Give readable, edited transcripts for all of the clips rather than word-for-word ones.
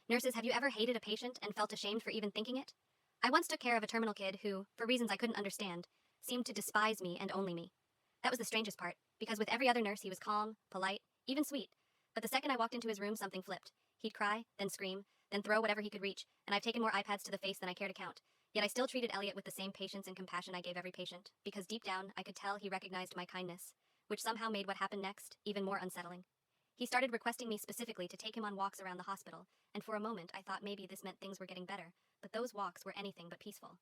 Nurses, have you ever hated a patient and felt ashamed for even thinking it? I once took care of a terminal kid who, for reasons I couldn't understand, seemed to despise me and only me. That was the strangest part, because with every other nurse he was calm, polite, even sweet. But the second I walked into his room, something flipped. He'd cry, then scream, then throw whatever he could reach, and I've taken more iPads to the face than I care to count. Yet I still treated Elliot with the same patience and compassion I gave every patient, because deep down I could tell he recognized my kindness, which somehow made what happened next even more unsettling. He started requesting me specifically to take him on walks around the hospital, and for a moment I thought maybe this meant things were getting better, but those walks were anything but peaceful.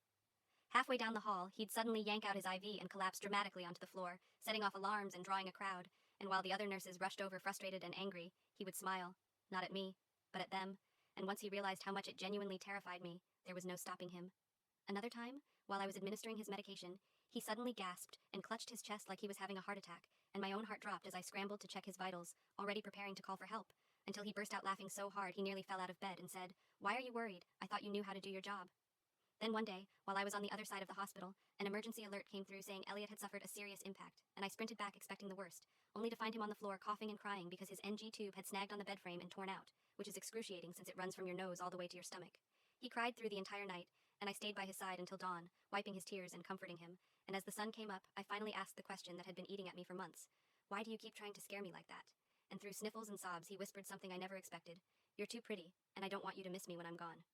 Halfway down the hall, he'd suddenly yank out his IV and collapse dramatically onto the floor, setting off alarms and drawing a crowd, and while the other nurses rushed over frustrated and angry, he would smile, not at me, but at them, and once he realized how much it genuinely terrified me, there was no stopping him. Another time, while I was administering his medication, he suddenly gasped and clutched his chest like he was having a heart attack, and my own heart dropped as I scrambled to check his vitals, already preparing to call for help, until he burst out laughing so hard he nearly fell out of bed and said, "Why are you worried? I thought you knew how to do your job." Then one day, while I was on the other side of the hospital, an emergency alert came through saying Elliot had suffered a serious impact, and I sprinted back expecting the worst, only to find him on the floor coughing and crying because his NG tube had snagged on the bed frame and torn out, which is excruciating since it runs from your nose all the way to your stomach. He cried through the entire night, and I stayed by his side until dawn, wiping his tears and comforting him, and as the sun came up, I finally asked the question that had been eating at me for months. "Why do you keep trying to scare me like that?" And through sniffles and sobs, he whispered something I never expected. "You're too pretty, and I don't want you to miss me when I'm gone."